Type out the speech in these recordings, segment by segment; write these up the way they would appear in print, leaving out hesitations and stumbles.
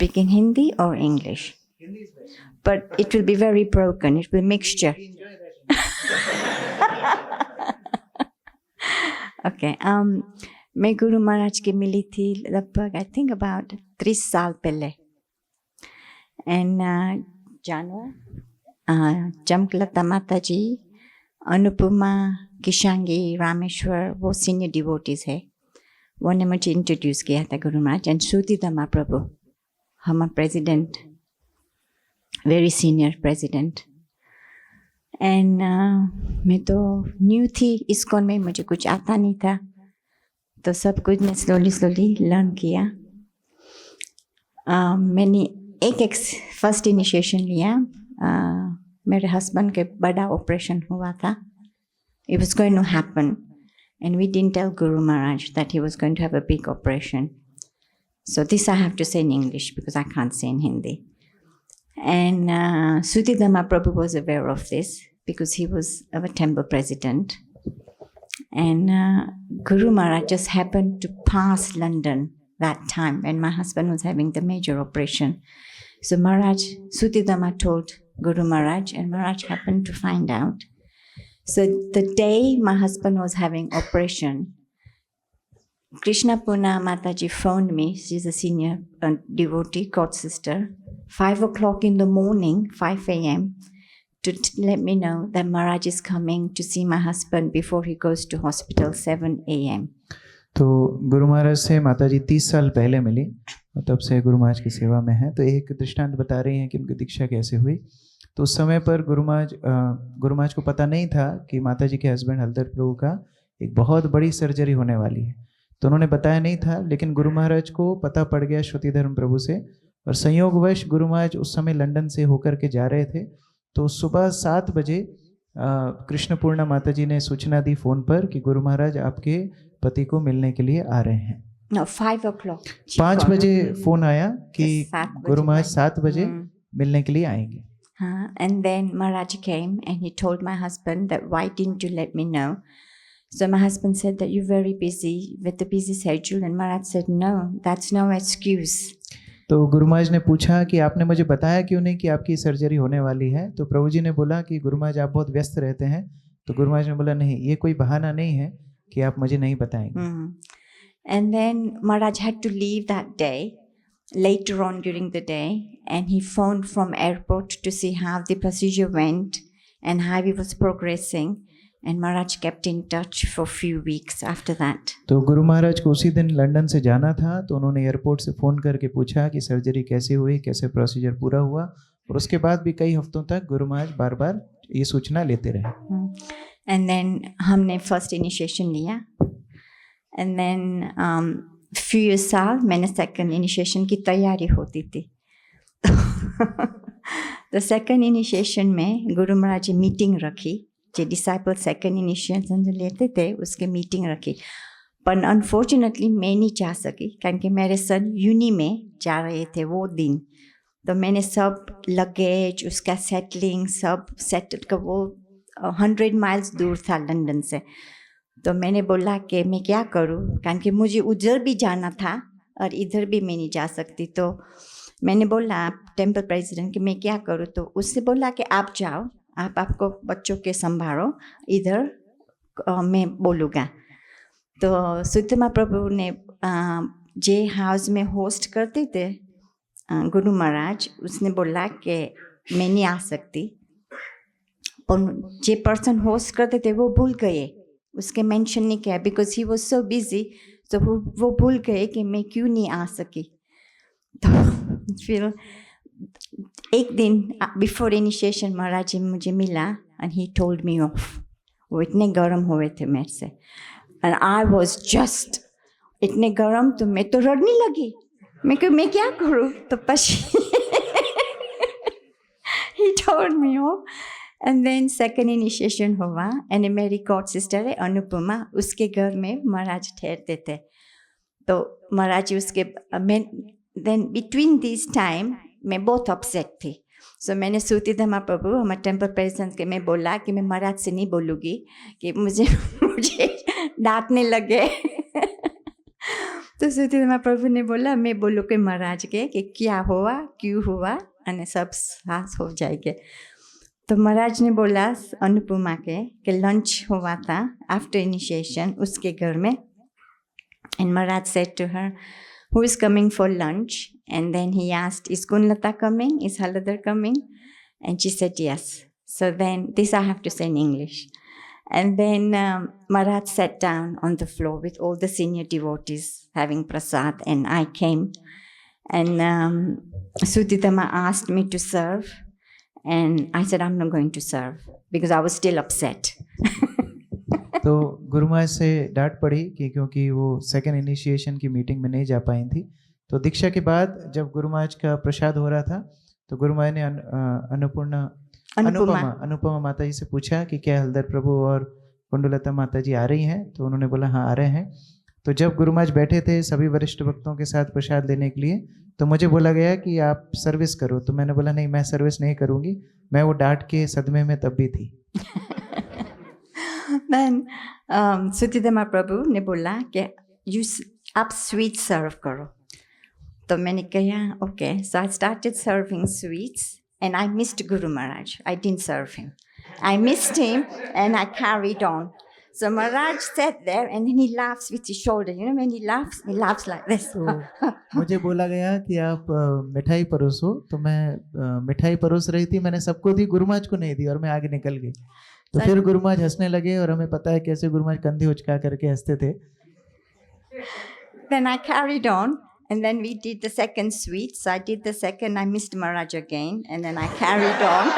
speak in Hindi or English? Hindi is best. But it will be very broken. It will be mixture. We enjoy that. Okay. मैं गुरु महाराज की मिली थी लगभग I think about 30 साल पहले. And जानवर चमकलता माता जी, अनुपमा, किशांगी, रामेश्वर, वो सीनियर डिवोटीज है. वो ने मुझे इंट्रोड्यूस किया था गुरु महाराज. एंड सुतिधमा प्रभु, हमारा president, very senior president. And मैं तो न्यू थी इस्कॉन में, मुझे कुछ आता नहीं था, तो सब कुछ मैं स्लोली लर्न किया. मैंने एक फर्स्ट इनिशिएशन लिया. मेरे हस्बैंड के बड़ा ऑपरेशन हुआ था. It was going to happen, and we didn't tell Guru Maharaj that he was going to have a big operation. So this I have to say in English because I can't say in Hindi. And Sutidhamma Prabhu was aware of this because he was our temple president. And Guru Maharaj just happened to pass London that time when my husband was having the major operation. So Maharaj, Sutidhamma told Guru Maharaj, and Maharaj happened to find out. So the day my husband was having operation, Krishna Puna Mataji phoned me. She's a senior devotee, god sister, 5 o'clock in the morning, 5 a.m. to let me know that Maharaj is coming to see my husband before he goes to hospital 7 a.m. तो गुरु महाराज से माता जी 30 साल पहले मिली, तब से गुरु महाराज की सेवा में है. तो एक दृष्टांत बता रही हैं कि उनकी दीक्षा कैसे हुई. तो उस समय पर गुरु महाराज को पता नहीं था कि माता जी के हस्बैंड हलदर प्रभु का एक बहुत बड़ी सर्जरी होने वाली है. तो उन्होंने बताया नहीं था, लेकिन गुरु महाराज को पता पड़ गया श्रुतिधर्म प्रभु से. और संयोगवश गुरु महाराज उस समय लंदन से होकर के जा रहे थे. तो सुबह 7 बजे कृष्णपूर्णा माता जी ने सूचना दी फ़ोन पर कि गुरु महाराज आपके पति को मिलने के लिए आ रहे हैं. No, 5 o'clock. 5 बजे फ़ोन आया कि 7 बजे गुरु महाराज 7 बजे मिलने के लिए आएंगे. And then Maharaj came and he told my husband that why didn't you let me know? So my husband said that you're very busy with the busy schedule, and Maharaj said no, that's no excuse. तो गुरु महाराज ने पूछा कि आपने मुझे बताया क्यों नहीं कि आपकी सर्जरी होने वाली है. तो प्रभु जी ने बोला कि गुरु महाराज आप बहुत व्यस्त रहते हैं. तो गुरु महाराज ने बोला नहीं, ये कोई बहाना नहीं है कि आप मुझे नहीं बताएंगे. And then Maharaj had to leave that day later on during the day, and he phoned from airport to see how the procedure went and how he was progressing. And Maharaj kept in touch for a few weeks after that. तो गुरु महाराज को उसी दिन London से जाना था, तो उन्होंने airport से फ़ोन करके पूछा कि सर्जरी कैसे हुई, कैसे प्रोसीजर पूरा हुआ. और उसके बाद भी कई हफ्तों तक गुरु महाराज बार बार ये सूचना लेते रहे. And then हमने फर्स्ट इनिशिएशन लिया. And then few years साल मैंने सेकंड इनिशिएशन की तैयारी होती थी. तो सेकंड इनिशिएशन में गुरु महाराज जी मीटिंग रखी. जो डिसाइपल सेकंड इनिशिएशन जो लेते थे उसके मीटिंग रखी. पर अनफॉर्चुनेटली मैं नहीं जा सकी क्योंकि मेरे सन यूनी में जा रहे थे वो दिन. तो मैंने सब लगेज, उसका सेटलिंग सब सेटल कर, वो 100 माइल्स दूर था लंदन से. तो मैंने बोला कि मैं क्या करूं, क्योंकि मुझे उधर भी जाना था और इधर भी मैं नहीं जा सकती. तो मैंने बोला टेम्पल प्रेसिडेंट कि मैं क्या करूं. तो उससे बोला कि आप जाओ, आप आपको बच्चों के संभालो, इधर मैं बोलूँगा. तो सुतमा प्रभु ने जे हाउस में होस्ट करते थे गुरु महाराज, उसने बोला कि मैं नहीं आ सकती. पर जे पर्सन होस्ट करते थे वो भूल गए, उसके मेंशन नहीं किया because he was so busy. तो वो भूल गए कि मैं क्यों नहीं आ सकी. तो फिर एक दिन बिफोर इनिशिएशन महाराज जी मुझे मिला and he told me of. वो इतने गर्म हुए थे मेरे से एंड आई वॉज जस्ट इतने गर्म, तो मैं तो रोने लगी. मैं क्या करूँ. तो पशी ही told me off. And then second initiation हुआ एंड मेरी गॉड सिस्टर है अनुपमा, उसके घर में महाराज ठहरते थे. तो महाराज जी उसके देन बिटवीन दिस टाइम मैं बहुत अपसेट थी. सो मैंने सुतिधमा प्रभु हमारे टेम्पल प्रेसिडेंट के मैं बोला कि मैं महाराज से नहीं बोलूँगी कि मुझे डांटने लगे. तो सुतिमा प्रभु ने बोला मैं बोलूँ के महाराज के कि क्या हुआ क्यों हुआ અને सब सास हो जाएंगे. तो महाराज ने बोला अनुपमा के कि लंच हुआ था आफ्टर इनिशिएशन उसके घर में. And Maharaj said to her, who is coming for lunch? And then he asked, is Kunlata coming? Is Haladar coming? And she said yes. So then, this I have to say in English. And then Maharaj sat down on the floor with all the senior devotees having prasad, and I came. And Sudhidama asked me to serve, and I said, I'm not going to serve because I was still upset. तो गुरु महाराज से डांट पड़ी कि क्योंकि वो second initiation की meeting में नहीं जा पाई थी. तो दीक्षा के बाद जब गुरु महाराज का प्रसाद हो रहा था तो गुरु महाराज ने अनुपमा माता जी से पूछा कि क्या हलदर प्रभु और कुंडलता माता जी आ रही हैं. तो उन्होंने बोला हाँ आ रहे हैं. तो जब गुरु महाराज बैठे थे सभी वरिष्ठ भक्तों के साथ प्रसाद लेने के लिए तो मुझे बोला गया कि आप सर्विस करो. तो मैंने बोला नहीं मैं सर्विस नहीं करूँगी. मैं वो डांट के सदमे में तब भी थी. Then Sutidama Prabhu ने बोला कि आप स्वीट सर्व करो. तो मैंने कहा okay. So I started serving sweets and I missed Guru Maharaj. I didn't serve him. I missed him and I carried on. So Maharaj sat there and then he laughs with his shoulder. You know when he laughs like this. मुझे बोला गया कि आप मिठाई परोसो. तो मैं मिठाई परोस रही थी. मैंने सबको दी, गुरु महाराज को नहीं दी और मैं आगे निकल गई. तो फिर गुरु महाराज हंसने लगे और हमें पता है कैसे गुरु महाराज कंधे उचका करके हंसते थे. Then I carried on and then we did the second sweet. So I did the second. I missed Maharaj again and then I carried on.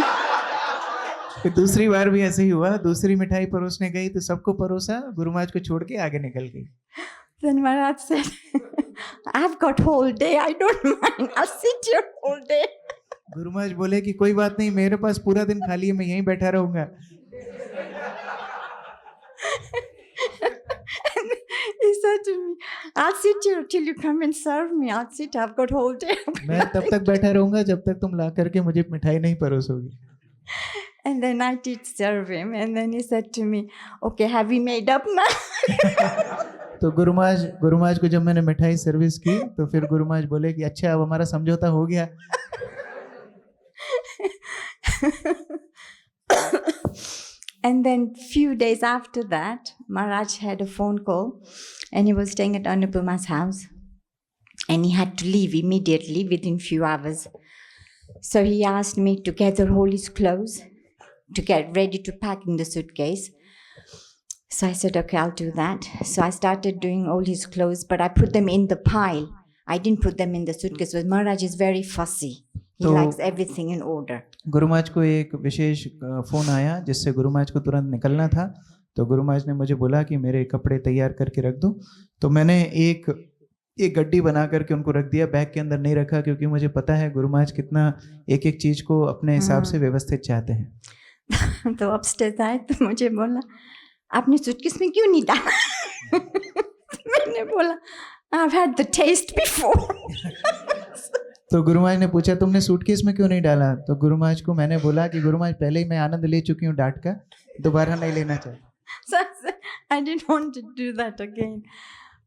फिर दूसरी बार भी ऐसे ही हुआ. दूसरी मिठाई परोसने गई तो सबको परोसा, गुरु महाराज को छोड़ के आगे निकल गई. Then Maharaj said, I've got whole day. I don't mind. I'll sit here all day. Guru Maharaj बोले कि कोई बात नहीं, मेरे पास पूरा दिन खाली है, मैं यहीं बैठा रहूंगा. He said to me, I'll sit here till you come and serve me. I'll sit. I've got whole day. मैं तब तक बैठा रहूंगा जब तक तुम ला करके मुझे मिठाई नहीं परोसोगी. And then I did serve him. And then he said to me, okay, have we made up now? तो गुरु महाराज को जब मैंने मिठाई सर्विस की तो फिर गुरु महाराज बोले कि अच्छा अब हमारा समझौता हो गया. And then few days after that, Maharaj had a phone call and he was staying at Anupuma's house and he had to leave immediately within few hours. So he asked me to gather all his clothes, to get ready to pack in the suitcase. So I said, okay, I'll do that. So I started doing all his clothes, but I put them in the pile. I didn't put them in the suitcase because Maharaj is very fussy. He likes everything in order. Guru Maharaj को एक विशेष phone आया जिससे गुरु महाराज को तुरंत निकलना था. तो गुरु महाराज ने मुझे बोला कि मेरे कपड़े तैयार करके रख दो. तो मैंने एक गड्डी बना करके उनको रख दिया. बैग के अंदर नहीं रखा क्योंकि मुझे पता है गुरु महाराज कितना एक एक चीज को अपने हिसाब से व्यवस्थित चाहते हैं. तो अपस्टेज आए तो मुझे बोला आपने सूटकेस में क्यों नहीं डाला? मैंने बोला I've had the taste before. तो गुरु महाराज ने पूछा तुमने सूटकेस में क्यों नहीं डाला? तो गुरु महाराज को मैंने बोला कि गुरु महाराज पहले ही मैं आनंद ले चुकी हूँ डांट का, दोबारा नहीं लेना चाहिए. So I didn't want to do that again.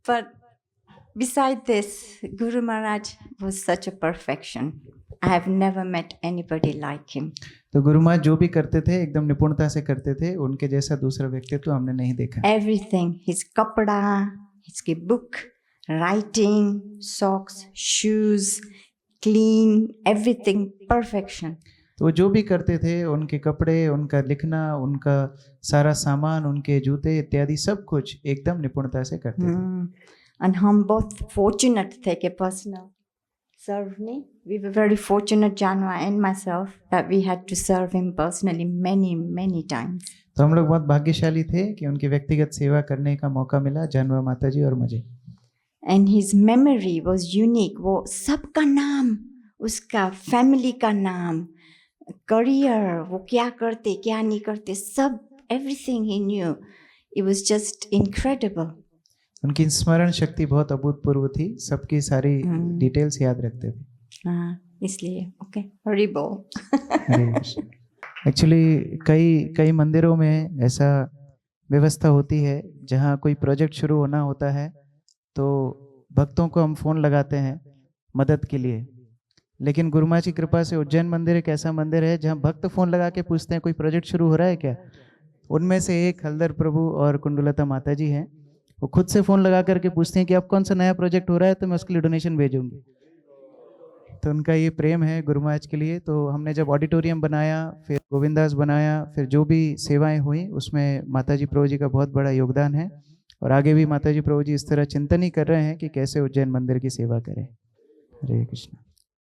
But beside this, Guru Maharaj was such a perfection. I have never met anybody like him. तो गुरु महाराज जो भी करते थे एकदम निपुणता से करते थे. उनके जैसा दूसरा व्यक्तित्व हमने नहीं देखा. Everything, his kapda, his book, writing, socks, shoes, clean, everything, perfection. तो जो भी करते थे उनके कपड़े, उनका लिखना, उनका सारा सामान, उनके जूते इत्यादि सब कुछ एकदम निपुणता से करते थे. And हम बहुत fortunate थे कि personal serve me. We were very fortunate, Janwa and myself, that we had to serve him personally many times. तो हम लोग बहुत भाग्यशाली थे कि उनकी व्यक्तिगत सेवा करने का मौका मिला जानवा माता जी और मुझे. And his memory was unique. वो सबका नाम, उसका फैमिली का नाम, करियर, वो क्या करते क्या नहीं करते, सब everything he knew. It was just incredible. उनकी स्मरण शक्ति बहुत अभूतपूर्व थी. सबकी सारी डिटेल्स याद रखते थे. हाँ, इसलिए ओके हरि बोल. एक्चुअली कई मंदिरों में ऐसा व्यवस्था होती है जहाँ कोई प्रोजेक्ट शुरू होना होता है तो भक्तों को हम फ़ोन लगाते हैं मदद के लिए, लेकिन गुरु महाराज की कृपा से उज्जैन मंदिर एक ऐसा मंदिर है जहाँ भक्त फ़ोन लगा के पूछते हैं कोई प्रोजेक्ट शुरू हो रहा है क्या। उनमें से एक हल्दर प्रभु और कुंडलता माता जी हैं, वो खुद से फ़ोन लगा करके पूछते हैं कि अब कौन सा नया प्रोजेक्ट हो रहा है तो मैं उसके लिए डोनेशन भेजूंगी। तो उनका ये प्रेम है गुरु महाराज के लिए। तो हमने जब ऑडिटोरियम बनाया, फिर गोविंदास बनाया, फिर जो भी सेवाएं हुई उसमें माताजी प्रभु जी का बहुत बड़ा योगदान है। और आगे भी माताजी प्रभु जी इस तरह चिंतन ही कर रहे हैं कि कैसे उज्जैन मंदिर की सेवा करें। हरे कृष्ण।